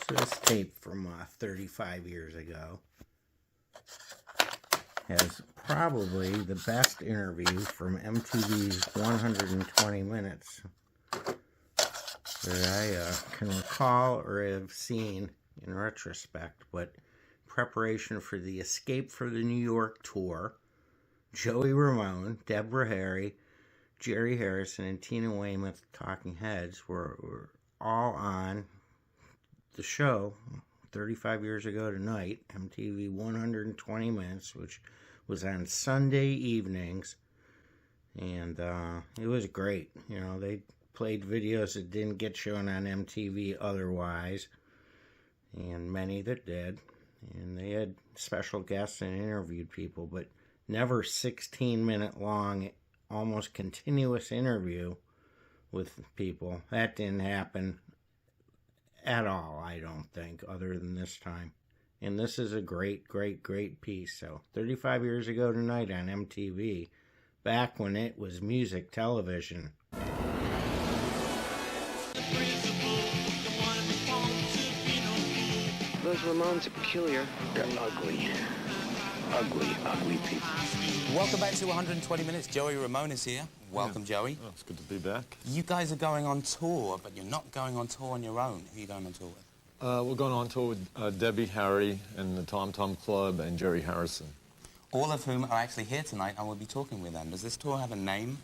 This tape from 35 years ago has probably the best interview from MTV's 120 Minutes that I can recall or have seen in retrospect. But preparation for the Escape for the New York tour, Joey Ramone, Deborah Harry, Jerry Harrison, and Tina Weymouth, Talking Heads, were all on the show 35 years ago tonight, MTV 120 Minutes, which was on Sunday evenings, and it was great. You know, they played videos that didn't get shown on MTV otherwise, and many that did, and they had special guests and interviewed people, but never 16-minute long, almost continuous interview with people. That didn't happen at all, I don't think, other than this time. And this is a great, great, great piece. So 35 years ago tonight on MTV, back when it was music television. Those Ramones are peculiar. They're ugly. Ugly, ugly people. Welcome back to 120 Minutes. Joey Ramone is here. Welcome, Joey. Oh, it's good to be back. You guys are going on tour, but you're not going on tour on your own. Who are you going on tour with? We're going on tour with Debbie Harry and the Tom Tom Club and Jerry Harrison. All of whom are actually here tonight, and we'll be talking with them. Does this tour have a name?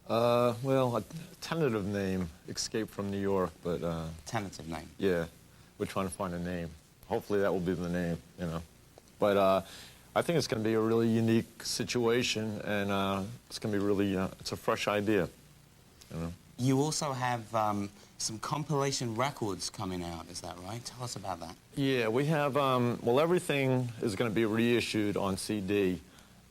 Well, a tentative name, Escape from New York, but... Tentative name? Yeah, we're trying to find a name. Hopefully that will be the name, you know. But I think it's going to be a really unique situation, and it's going to be really, it's a fresh idea, you know. You also have some compilation records coming out, is that right? Tell us about that. Yeah, we have, well, everything is going to be reissued on CD,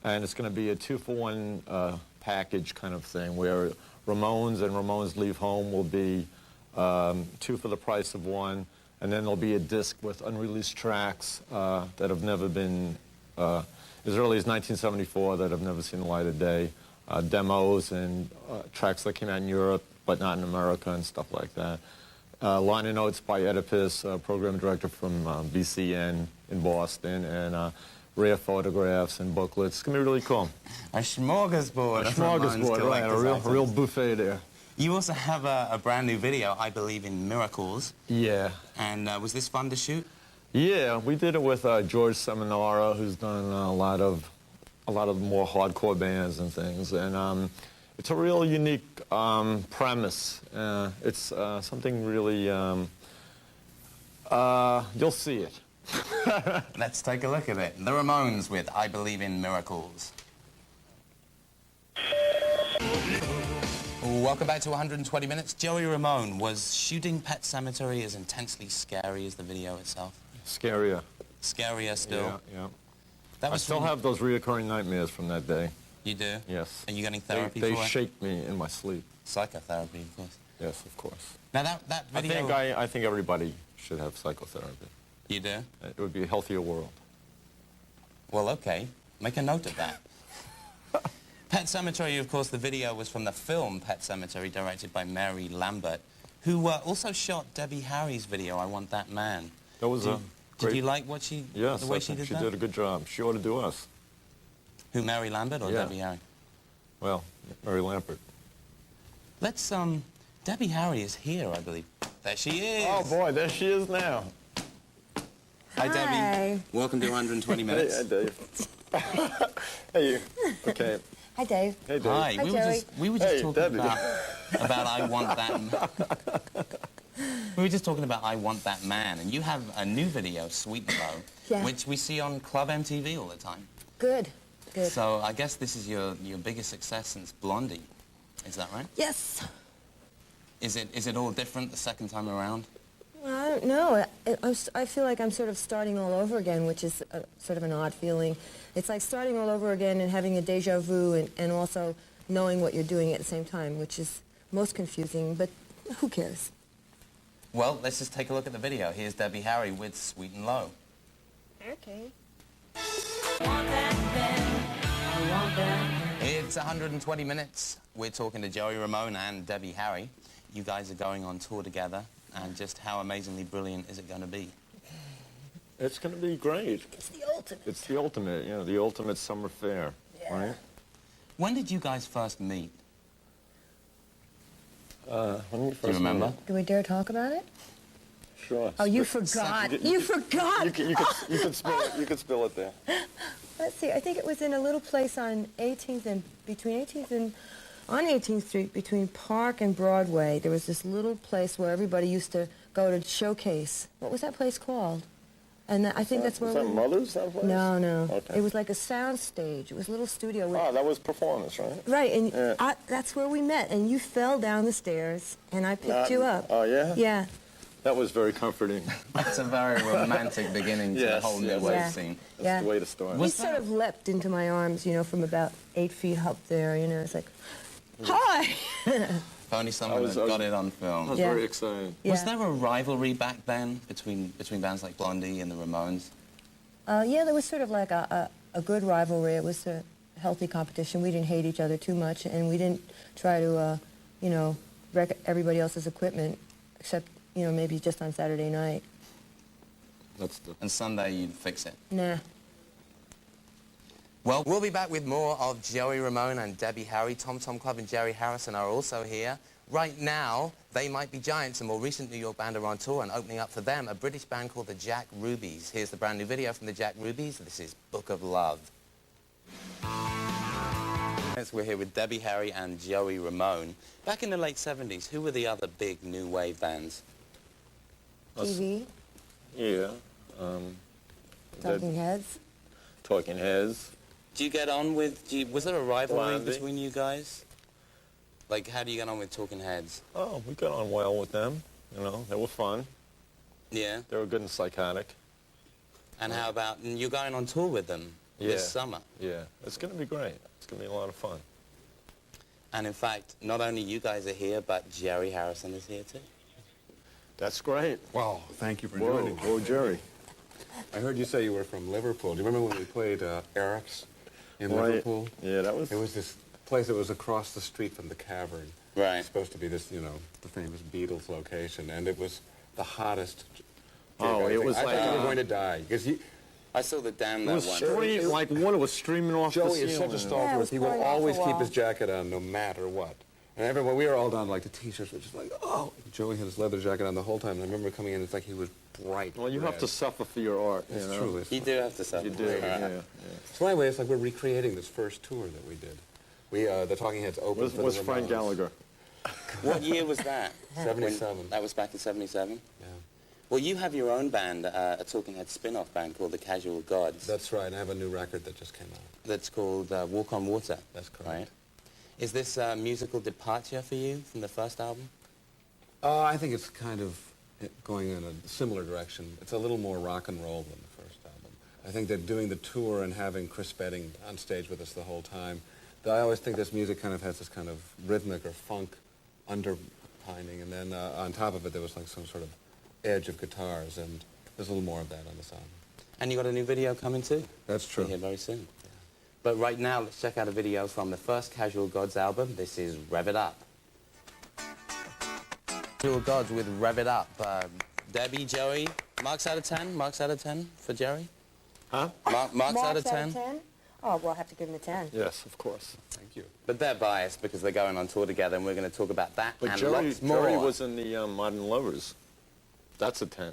and it's going to be a 2-for-1 package kind of thing, where Ramones and Ramones Leave Home will be 2 for the price of 1, and then there'll be a disc with unreleased tracks that have never been, as early as 1974, that have never seen the light of day, demos and tracks that came out in Europe, but not in America and stuff like that. Liner notes by Oedipus, program director from BCN in Boston, and rare photographs and booklets. It's going to be really cool. A smorgasbord. A smorgasbord, right, a real buffet there. You also have a brand new video, I Believe in Miracles. Yeah. And was this fun to shoot? Yeah, we did it with George Seminara, who's done a lot of more hardcore bands and things, and it's a real unique premise. It's something really, you'll see it. Let's take a look at it. The Ramones with I Believe in Miracles. Welcome back to 120 Minutes. Joey Ramone, was shooting Pet Sematary as intensely scary as the video itself? Scarier. Scarier still? Yeah, yeah. That was I still have those reoccurring nightmares from that day. You do? Yes. Are you getting therapy they for it? shake me in my sleep. Psychotherapy, of course. Yes, of course. Now that video... I think everybody should have psychotherapy. You do? It would be a healthier world. Well, okay. Make a note of that. Pet Sematary, of course, the video was from the film Pet Sematary, directed by Mary Lambert, who also shot Debbie Harry's video, I Want That Man. That was a great... Did you like what she... Yes, the way I think she did did a good job. She ought to do us. Who, Mary Lambert or Yeah. Debbie Harry? Well, Mary Lambert. Let's, Debbie Harry is here, I believe. There she is. Oh, boy, there she is now. Hi, Debbie. Welcome to 120 Minutes. Hey, Dave. Hey, you. Okay. Hi, Dave. Hey, Dave. Hi. Joey. We were just Hey, talking Debbie. about I Want That... We were just talking about I Want That Man, and you have a new video, Sweet and Low, Yeah. which we see on Club MTV all the time. Good. Good. So I guess this is your biggest success since Blondie. Is that right? Yes. Is it all different the second time around? Well, I don't know. I feel like I'm sort of starting all over again, which is sort of an odd feeling. It's like starting all over again and having a deja vu and also knowing what you're doing at the same time, which is most confusing, but who cares? Well, let's just take a look at the video. Here's Debbie Harry with Sweet and Low. Okay. It's 120 Minutes. We're talking to Joey Ramone and Debbie Harry. you guys are going on tour together, and just how amazingly brilliant is it going to be? It's going to be great. It's the ultimate. It's the ultimate, you know, the ultimate summer fair, right? When did you guys first meet? When we first Do you remember? met. Do we dare talk about it? Sure. Oh, you forgot. You forgot. You can spill it. You can spill it there. Let's see. I think it was in a little place on 18th and between 18th and on 18th Street between Park and Broadway. There was this little place where everybody used to go to showcase. What was that place called? And I think that's where was that we... Mother's, that place? No, no. Okay. It was like a sound stage. It was a little studio. With... Oh, that was performance, right? Right, and Yeah. that's where we met. And you fell down the stairs, and I picked you up. Oh, yeah? Yeah. That was very comforting. It's a very romantic beginning to the Yes, whole new yes. wave Yeah. scene. That's Yeah. the way to start. He Was sort that- of leapt into my arms, you know, from about 8 feet up there, you know. It's like, hi! If only someone had got it on film. I was Yeah. very excited. Yeah. Was there a rivalry back then between bands like Blondie and the Ramones? Yeah, there was sort of like a good rivalry. It was a healthy competition. We didn't hate each other too much, and we didn't try to, you know, wreck everybody else's equipment, except, you know, maybe just on Saturday night. That's the... And Sunday you'd fix it. Nah. Well, we'll be back with more of Joey Ramone and Debbie Harry. Tom Club and Jerry Harrison are also here. Right now, They Might Be Giants, a more recent New York band, are on tour, and opening up for them, a British band called the Jack Rubies. Here's the brand new video from the Jack Rubies. This is Book of Love. We're here with Debbie Harry and Joey Ramone. Back in the late 70s, who were the other big new wave bands? TV, Yeah. Talking Heads. Talking Heads. Do you get on with... was there a rivalry Blondie. between you guys? Like, how do you get on with Talking Heads? Oh, we got on well with them. You know, they were fun. Yeah. They were good and psychotic. And how about... and you're going on tour with them this summer. Yeah. It's going to be great. It's going to be a lot of fun. And in fact, not only you guys are here, but Jerry Harrison is here too. That's great. Well, thank you for Whoa, joining me. whoa, Jerry. I heard you say you were from Liverpool. Do you remember when we played Eric's in Right. Liverpool? Yeah, that was... It was this place that was across the street from the Cavern. Right. It's supposed to be this, you know, the famous Beatles location, and it was the hottest. Oh, gig. it was I like, thought you were going to die because I saw the Damn It that was one. like water was streaming off the Joey ceiling. is such a Yeah, it stalwart. was He will pouring off always the keep wall. his jacket on no matter what. And everyone, we were all down like the T-shirts were just like, oh. Joey had his leather jacket on the whole time. And I remember coming in, it's like he was bright. Well, you have red. to suffer for your art. It's you know? truly. You do have to suffer. You do, Right. yeah. So anyway, it's like we're recreating this first tour that we did. We, the Talking Heads opened for Was the Frank Ramones. Gallagher. What year was that? 77. When- that was back in 77? Yeah. Well, you have your own band, a Talking Head spin-off band called the Casual Gods. That's right. I have a new record that just came out. That's called Walk on Water. That's correct. Right? Is this a musical departure for you from the first album? I think it's kind of going in a similar direction. It's a little more rock and roll than the first album. I think that doing the tour and having Chris Spedding on stage with us the whole time, I always think this music kind of has this kind of rhythmic or funk underpining, and then on top of it there was like some sort of edge of guitars, and there's a little more of that on this album. And you got a new video coming too? That's true. Here very soon. But right now, let's check out a video from the first Casual Gods album. This is Rev It Up. Casual Gods with Rev It Up. Debbie, Joey, marks out of 10? Marks out of 10 for Jerry? Huh? Marks out of 10? Oh, we'll have to give him a 10. Yes, of course. Thank you. But they're biased because they're going on tour together, and we're going to talk about that But and Jerry, lots more. Jerry was in the Modern Lovers. That's a 10.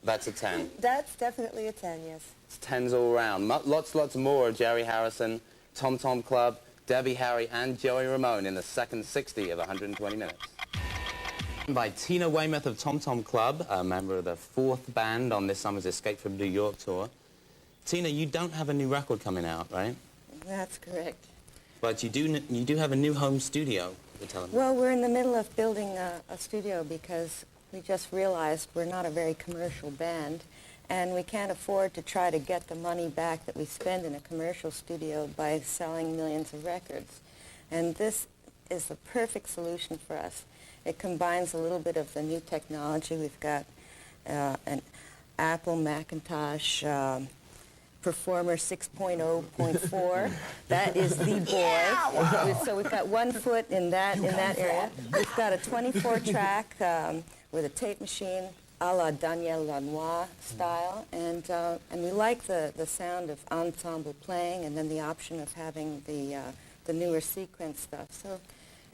That's a 10. That's definitely a 10, yes. It's 10s all around. Lots more of Jerry Harrison, Tom Club, Debbie Harry, and Joey Ramone in the second 60 of 120 minutes. By Tina Weymouth of Tom Club, a member of the fourth band on this summer's Escape from New York tour. Tina, you don't have a new record coming out, right? That's correct. But you do have a new home studio, you're telling me. Well, we're in the middle of building a studio because we just realized we're not a very commercial band, and we can't afford to try to get the money back that we spend in a commercial studio by selling millions of records. And this is the perfect solution for us. It combines a little bit of the new technology. We've got an Apple Macintosh performer 6.0.4. That is the boy. So we've got 1 foot in that area. We've got a 24-track with a tape machine a la Daniel Lanois style, and we like the sound of ensemble playing, and then the option of having the newer sequence stuff.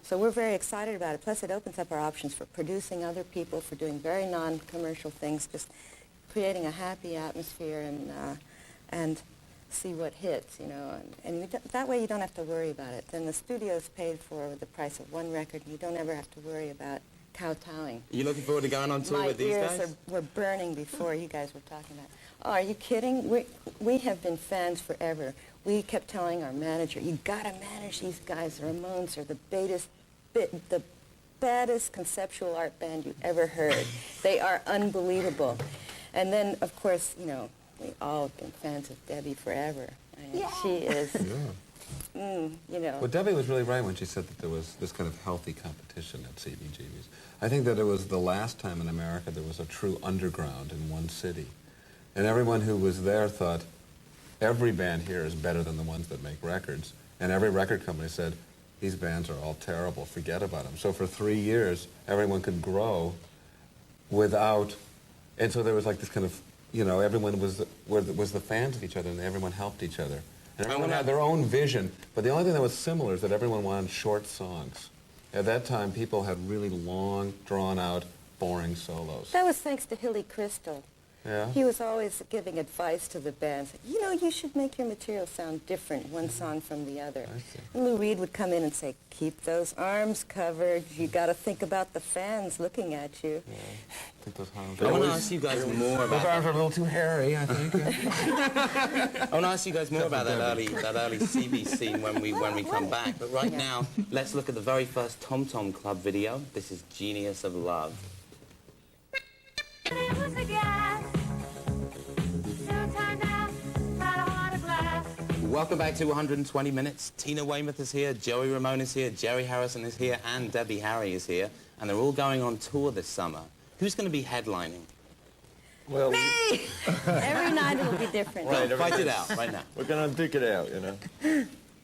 So we're very excited about it. Plus, it opens up our options for producing other people, for doing very non-commercial things, just creating a happy atmosphere and see what hits, you know. And that way you don't have to worry about it. Then the studio's paid for with the price of 1 record, and you don't ever have to worry about kowtowing. Are you looking forward to going on tour with these guys? My ears were burning before you guys were talking about it. Oh, are you kidding? We have been fans forever. We kept telling our manager, you gotta manage these guys. The Ramones are the baddest conceptual art band you ever heard. They are unbelievable. And then, of course, you know, we all have been fans of Debbie forever. I mean, she is, you know. Well, Debbie was really right when she said that there was this kind of healthy competition at CBGB's. I think that it was the last time in America there was a true underground in one city. And everyone who was there thought, every band here is better than the ones that make records. And every record company said, these bands are all terrible, forget about them. So for 3 years, everyone could grow without, and so there was like this kind of, you know, everyone was the fans of each other, and everyone helped each other. And everyone had their own vision, but the only thing that was similar is that everyone wanted short songs. At that time, people had really long, drawn-out, boring solos. That was thanks to Hilly Crystal. Yeah? He was always giving advice to the bands. You know, you should make your material sound different, one song from the other. I see. And Lou Reed would come in and say, keep those arms covered. You got to think about the fans looking at you. Yeah. I think those arms I want to ask you guys more about those arms are a little too hairy, I think. I want to ask you guys more about that early CB scene when we come back. But right now, let's look at the very first Tom Tom Club video. This is Genius of Love. Welcome back to 120 Minutes. Tina Weymouth is here, Joey Ramone is here, Jerry Harrison is here, and Debbie Harry is here. And they're all going on tour this summer. Who's going to be headlining? Well, Me! Every night it'll be different. Right, fight it out right now. we're going to duke it out, you know.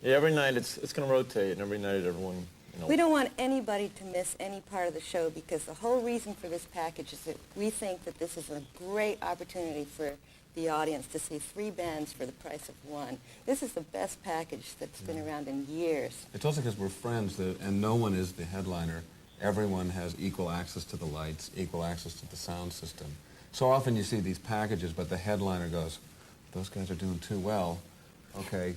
Yeah, every night it's going to rotate, and every night everyone, you know. We don't want anybody to miss any part of the show, because the whole reason for this package is that we think that this is a great opportunity for the audience to see 3 bands for the price of 1. This is the best package that's been around in years. It's also because we're friends, and no one is the headliner. Everyone has equal access to the lights, equal access to the sound system. So often you see these packages, but the headliner goes, those guys are doing too well. Okay,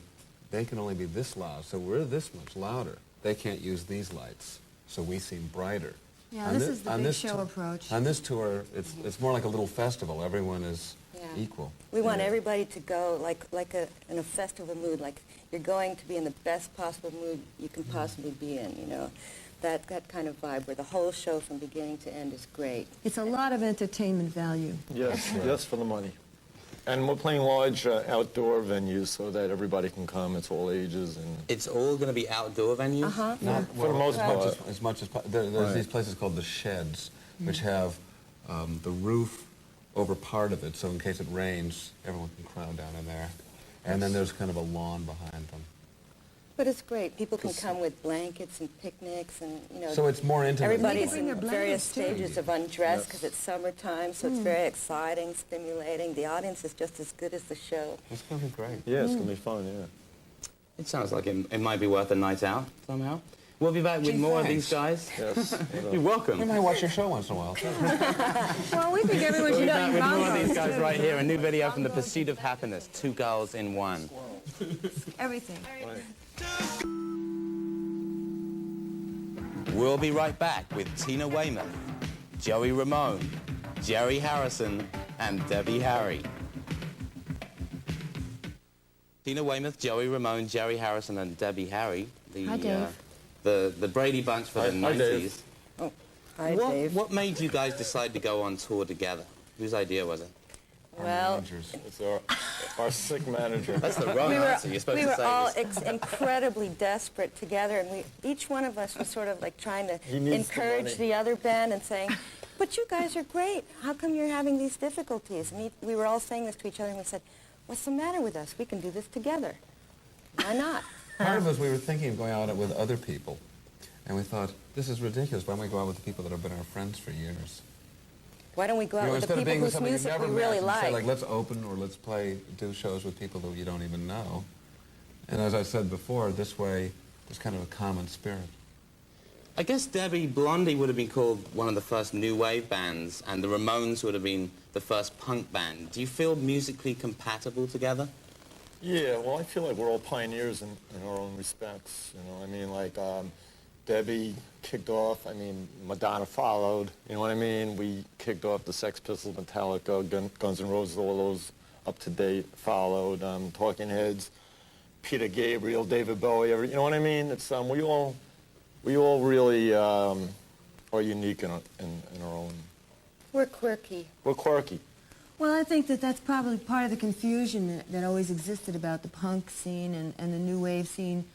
they can only be this loud, so we're this much louder. They can't use these lights, so we seem brighter. Yeah, this is the big show approach. On this tour, it's more like a little festival. Everyone is equal. We want everybody to go in a festival mood, like you're going to be in the best possible mood you can possibly be in, you know. That kind of vibe where the whole show from beginning to end is great. It's a lot of entertainment value. Yes, yes, for the money. And we're playing large outdoor venues so that everybody can come. It's all ages. And It's all going to be outdoor venues? Uh-huh. for the most part. As much as there's these places called the sheds, which have the roof over part of it, so in case it rains, everyone can crowd down in there. And then there's kind of a lawn behind them. But it's great. People can come with blankets and picnics, and you know. So it's more intimate. Everybody's bring their in various blankets, too. stages of undress because it's summertime, so it's very exciting, stimulating. The audience is just as good as the show. It's going to be great. Yeah, it's going to be fun, yeah. It sounds like it might be worth a night out somehow. We'll be back with more of these guys. Yes. You're welcome. We might watch your show once in a while. Well, we think everyone We'll should be know back with more of these bongos, guys too. right here. A new video from The Pursuit of Happiness. 2 girls in 1. Everything. We'll be right back with Tina Weymouth, Joey Ramone, Jerry Harrison, and Debbie Harry. Tina Weymouth, Joey Ramone, Jerry Harrison, and Debbie Harry. Hi, Dave. The Brady Bunch for the Hi, 90s. Dave. Oh, hi, Dave. What made you guys decide to go on tour together? Whose idea was it? Well, It's our sick manager. That's the wrong answer. You're supposed we to were say all this. incredibly desperate together, and each one of us was sort of like trying to He needs the encourage money. the other band and saying, but you guys are great. How come you're having these difficulties? And we were all saying this to each other, and we said, what's the matter with us? We can do this together. Why not? Part of us, we were thinking of going out with other people. And we thought, this is ridiculous. Why don't we go out with the people that have been our friends for years? Why don't we go out with the people whose music we really like? Say, like, let's open or let's do shows with people that you don't even know. And as I said before, this way, there's kind of a common spirit. I guess, Debbie, Blondie would have been called one of the first new wave bands, and the Ramones would have been the first punk band. Do you feel musically compatible together? Yeah, well, I feel like we're all pioneers in our own respects. You know, I mean, like, Debbie kicked off, I mean, Madonna followed, you know what I mean? We kicked off the Sex Pistols, Metallica, Guns N' Roses, all those up to date followed, Talking Heads, Peter Gabriel, David Bowie, you know what I mean? It's, we all really are unique in our own. We're quirky. We're quirky. Well, I think that that's probably part of the confusion that always existed about the punk scene and the new wave scene.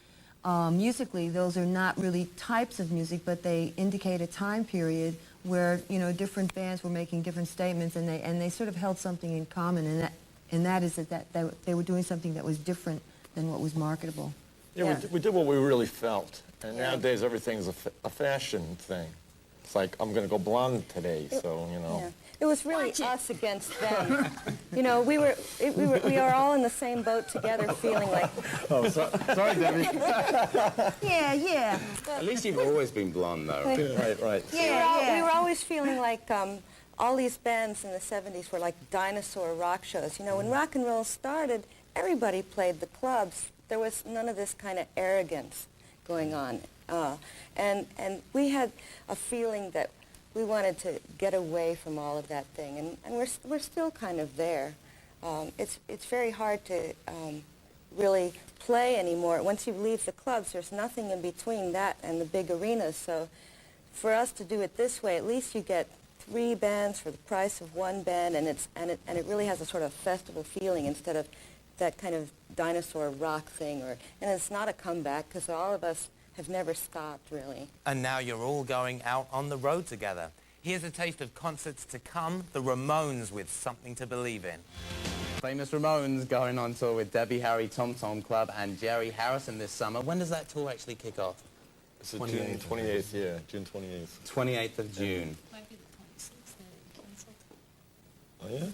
Musically, those are not really types of music, but they indicate a time period where, you know, different bands were making different statements, and they sort of held something in common, and that is that they were doing something that was different than what was marketable. Yeah, we did what we really felt, and nowadays everything's a fashion thing. It's like, I'm going to go blonde today, so, you know. Yeah. It was really us against them. You know, we are all in the same boat together, feeling like. Oh, sorry, Debbie. Yeah. At least you've always been blonde, though. Right. We were always feeling like all these bands in the 70s were like dinosaur rock shows. You know, when rock and roll started, everybody played the clubs. There was none of this kind of arrogance going on, and we had a feeling that we wanted to get away from all of that thing, and we're still kind of there. It's very hard to really play anymore. Once you leave the clubs, there's nothing in between that and the big arenas. So for us to do it this way, at least you get 3 bands for the price of 1 band, and it really has a sort of festival feeling instead of that kind of dinosaur rock thing. And it's not a comeback because all of us have never stopped, really. And now you're all going out on the road together. Here's a taste of concerts to come, the Ramones with Something to Believe In. Famous Ramones going on tour with Debbie Harry, Tom Tom Club, and Jerry Harrison this summer. When does that tour actually kick off? It's June 28th, yeah, June 28th. 28th of June. Oh, yeah?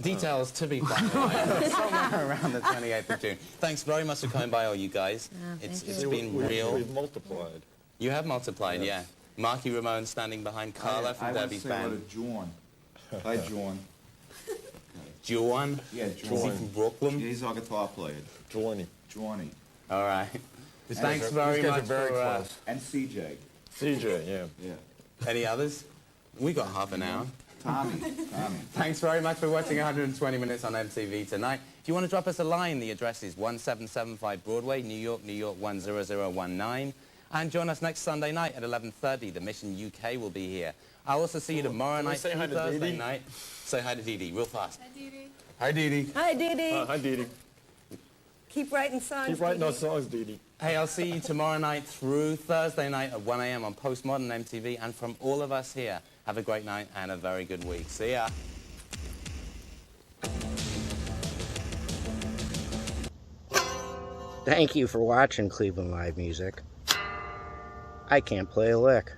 Details to be finalized somewhere around the 28th of June. Thanks very much for coming by, all you guys. It's been real. We've multiplied. You have multiplied, yeah. Marky Ramone standing behind Carla from Debbie's band. I would say John. Hi, John. Juan? Yeah, Is he John. from Brooklyn? He's our guitar player. Johnny. All right. Thanks very much for... And CJ. CJ, yeah. Yeah. Any others? We got half an hour. Tommy. Thanks very much for watching 120 Minutes on MTV tonight. If you want to drop us a line, the address is 1775 Broadway, New York, 10019. And join us next Sunday night at 11:30. The Mission UK will be here. I'll also see you tomorrow night, Thursday night. Say hi to Dee Dee, real fast. Hi, Dee Dee. Hi, Dee Dee. Hi, Dee Dee. Hi, Dee Dee. Keep writing songs. Keep writing those songs, Dee Dee. Hey, I'll see you tomorrow night through Thursday night at 1 a.m. on Postmodern MTV. And from all of us here, have a great night and a very good week. See ya. Thank you for watching Cleveland Live Music. I can't play a lick.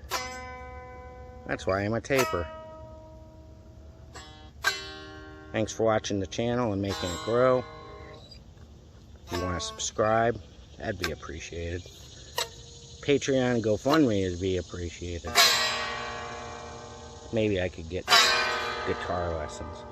That's why I'm a taper. Thanks for watching the channel and making it grow. If you want to subscribe, that'd be appreciated. Patreon and GoFundMe would be appreciated. Maybe I could get guitar lessons.